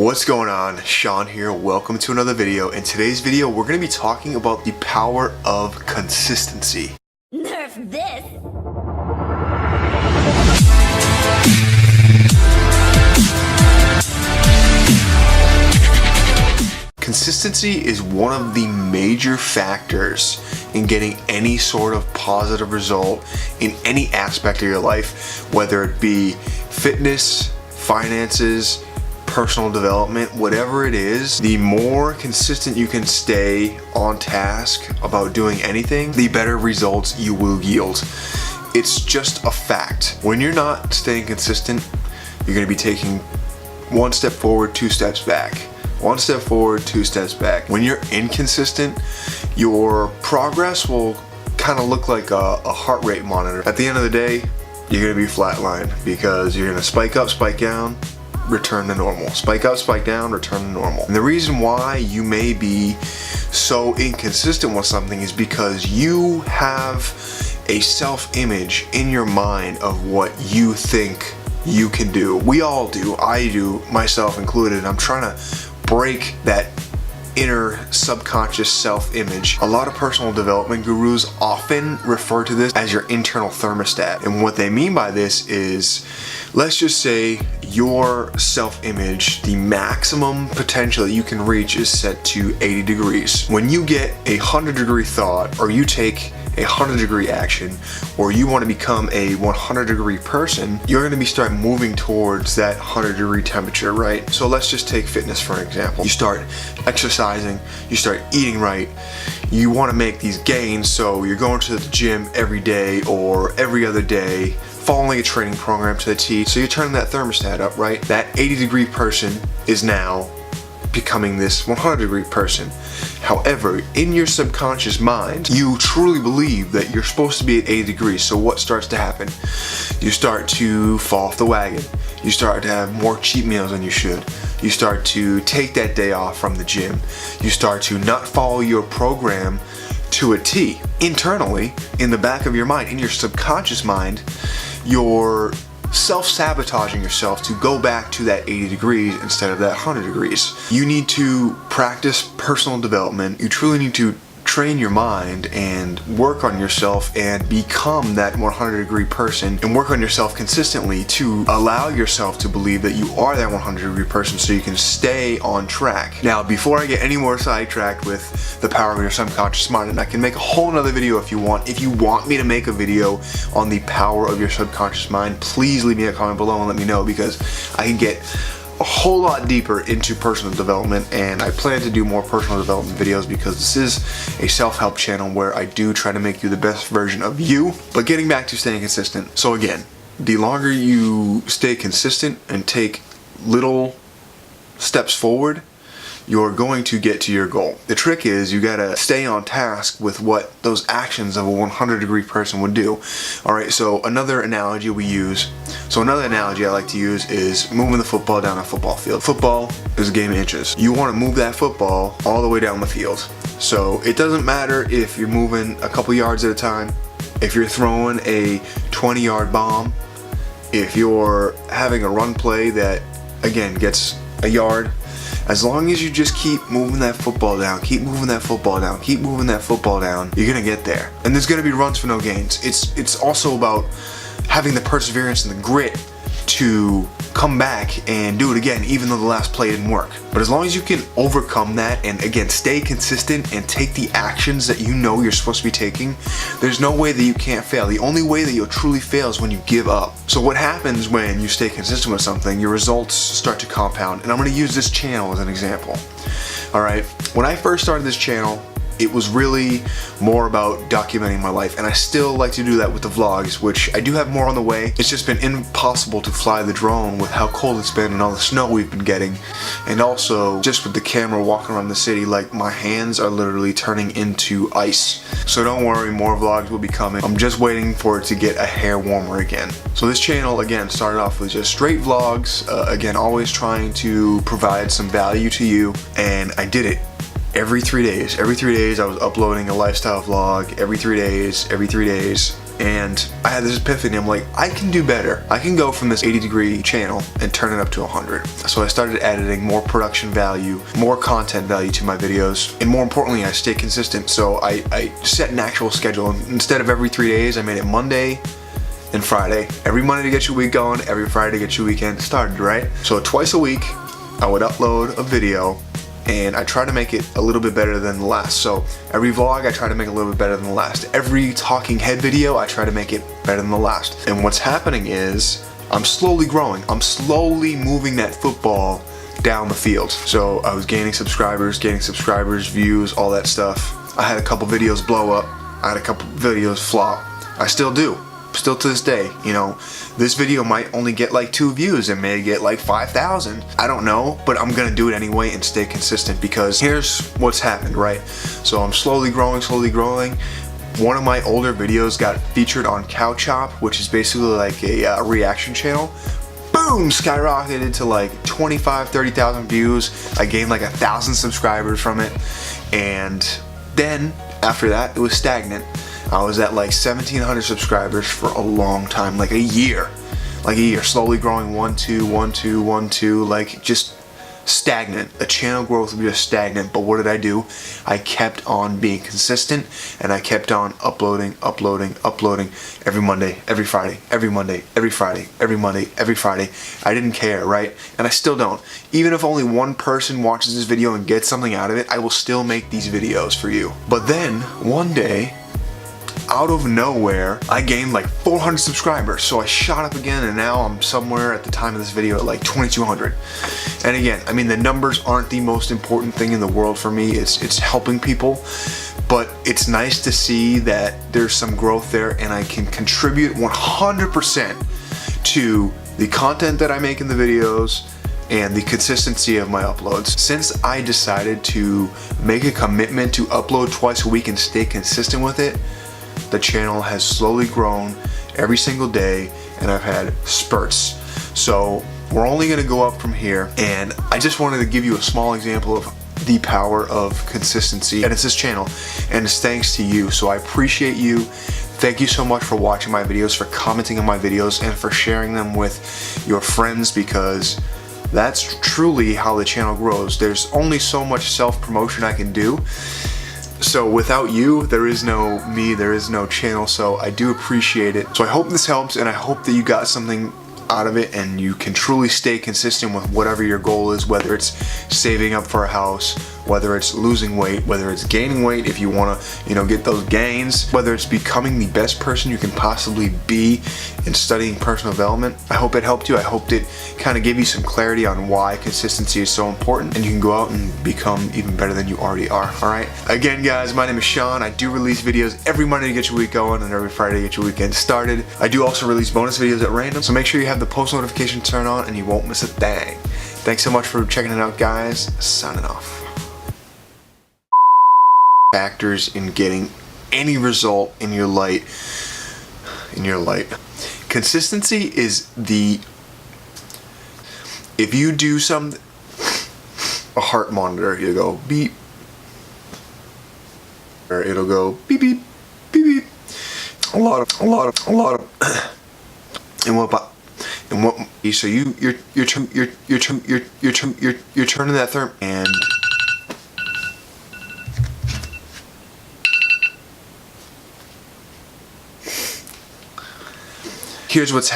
What's going on? Sean here. Welcome to another video. In today's video, we're going to be talking about the power of consistency. Nerf this! Consistency is one of the major factors in getting any sort of positive result in any aspect of your life, whether it be fitness, finances, personal development, whatever it is. The more consistent you can stay on task about doing anything, the better results you will yield. It's just a fact. When you're not staying consistent, you're going to be taking one step forward, two steps back. One step forward, two steps back. When you're inconsistent, your progress will kind of look like a heart rate monitor. At the end of the day, you're going to be flatlined because you're going to spike up, spike down, return to normal. Spike up, spike down, return to normal. And the reason why you may be so inconsistent with something is because you have a self-image in your mind of what you think you can do. We all do. I do, myself included. I'm trying to break that inner subconscious self-image. A lot of personal development gurus often refer to this as your internal thermostat. And what they mean by this is, let's just say your self-image, the maximum potential that you can reach is set to 80 degrees. When you get a 100-degree thought, or you take a 100-degree action, or you want to become a 100-degree person, you're going to be start moving towards that 100-degree temperature, right? So let's just take fitness for an example. You start exercising, you start eating right, you want to make these gains, so you're going to the gym every day or every other day, following a training program to the T. So you're turning that thermostat up, right? That 80-degree person is now becoming this 100-degree person. However, in your subconscious mind, you truly believe that you're supposed to be at 80 degrees. So what starts to happen? You start to fall off the wagon. You start to have more cheat meals than you should. You start to take that day off from the gym. You start to not follow your program to a T. Internally, in the back of your mind, in your subconscious mind, you're self-sabotaging yourself to go back to that 80 degrees instead of that 100 degrees. You need to practice personal development. You truly need to train your mind and work on yourself and become that 100-degree person, and work on yourself consistently to allow yourself to believe that you are that 100-degree person so you can stay on track. Now, before I get any more sidetracked with the power of your subconscious mind, and I can make a whole nother video if you want me to make a video on the power of your subconscious mind, please leave me a comment below and let me know, because I can get a whole lot deeper into personal development, and I plan to do more personal development videos because this is a self-help channel where I do try to make you the best version of you. But getting back to staying consistent. So again, the longer you stay consistent and take little steps forward, you're going to get to your goal. The trick is you gotta stay on task with what those actions of a 100-degree person would do. Alright, so another analogy I like to use is moving the football down a football field. Football is a game of inches. You want to move that football all the way down the field. So it doesn't matter if you're moving a couple yards at a time, if you're throwing a 20-yard bomb, if you're having a run play that, again, gets a yard. As long as you just keep moving that football down, keep moving that football down, keep moving that football down, you're gonna get there. And there's gonna be runs for no gains. It's also about having the perseverance and the grit to come back and do it again, even though the last play didn't work. But as long as you can overcome that and, again, stay consistent and take the actions that you know you're supposed to be taking, there's no way that you can't fail. The only way that you'll truly fail is when you give up. So what happens when you stay consistent with something? Your results start to compound. And I'm going to use this channel as an example. Alright, when I first started this channel, it was really more about documenting my life, and I still like to do that with the vlogs, which I do have more on the way. It's just been impossible to fly the drone with how cold it's been and all the snow we've been getting, and also just with the camera walking around the city, like my hands are literally turning into ice. So don't worry, more vlogs will be coming. I'm just waiting for it to get a hair warmer again. So this channel, again, started off with just straight vlogs, again, always trying to provide some value to you, and I did it. Every 3 days I was uploading a lifestyle vlog, every 3 days, And I had this epiphany. I'm like, I can do better. I can go from this 80-degree channel and turn it up to 100. So I started editing more production value, more content value to my videos, and more importantly, I stayed consistent. So I set an actual schedule. Instead of every 3 days, I made it Monday and Friday. Every Monday to get your week going, every Friday to get your weekend started, right? So twice a week, I would upload a video, and I try to make it a little bit better than the last. So every vlog, I try to make it a little bit better than the last. Every talking head video, I try to make it better than the last. And what's happening is, I'm slowly growing. I'm slowly moving that football down the field. So I was gaining subscribers, views, all that stuff. I had a couple videos blow up. I had a couple videos flop. I still do. Still to this day, you know, this video might only get like 2 views and may get like 5,000. I don't know, but I'm gonna do it anyway and stay consistent, because here's what's happened, right? So I'm slowly growing. One of my older videos got featured on Cow Chop, which is basically like a reaction channel. Boom, skyrocketed to like 30,000 views. I gained like 1,000 subscribers from it. And then after that, it was stagnant. I was at like 1,700 subscribers for a long time, like a year, slowly growing 1, 2, 1, 2, 1, 2, like just stagnant. The channel growth was just stagnant. But what did I do? I kept on being consistent, and I kept on uploading every Monday, every Friday, every Monday, every Friday, every Monday, every Friday. I didn't care, right? And I still don't. Even if only one person watches this video and gets something out of it, I will still make these videos for you. But then one day, out of nowhere, I gained like 400 subscribers. So I shot up again, and now I'm somewhere at the time of this video at like 2,200. And again, I mean, the numbers aren't the most important thing in the world for me. It's helping people. But it's nice to see that there's some growth there, and I can contribute 100% to the content that I make in the videos and the consistency of my uploads. Since I decided to make a commitment to upload twice a week and stay consistent with it, the channel has slowly grown every single day, and I've had spurts. So we're only gonna go up from here, and I just wanted to give you a small example of the power of consistency, and it's this channel, and it's thanks to you. So I appreciate you. Thank you so much for watching my videos, for commenting on my videos, and for sharing them with your friends, because that's truly how the channel grows. There's only so much self-promotion I can do. So without you, there is no me, there is no channel, so I do appreciate it. So I hope this helps, and I hope that you got something out of it, and you can truly stay consistent with whatever your goal is, whether it's saving up for a house, whether it's losing weight, whether it's gaining weight if you want to, you know, get those gains, whether it's becoming the best person you can possibly be in studying personal development. I hope it helped you. I hope it kind of gave you some clarity on why consistency is so important, and you can go out and become even better than you already are. All right. Again, guys, my name is Sean. I do release videos every Monday to get your week going, and every Friday to get your weekend started. I do also release bonus videos at random, so make sure you have the post notification turned on, and you won't miss a thing. Thanks so much for checking it out, guys. Signing off. Factors in getting any result in your light. Consistency is the, if you do something, a heart monitor, you'll go beep, or it'll go beep beep beep beep. A lot of and what so you're turning that therm, and here's what's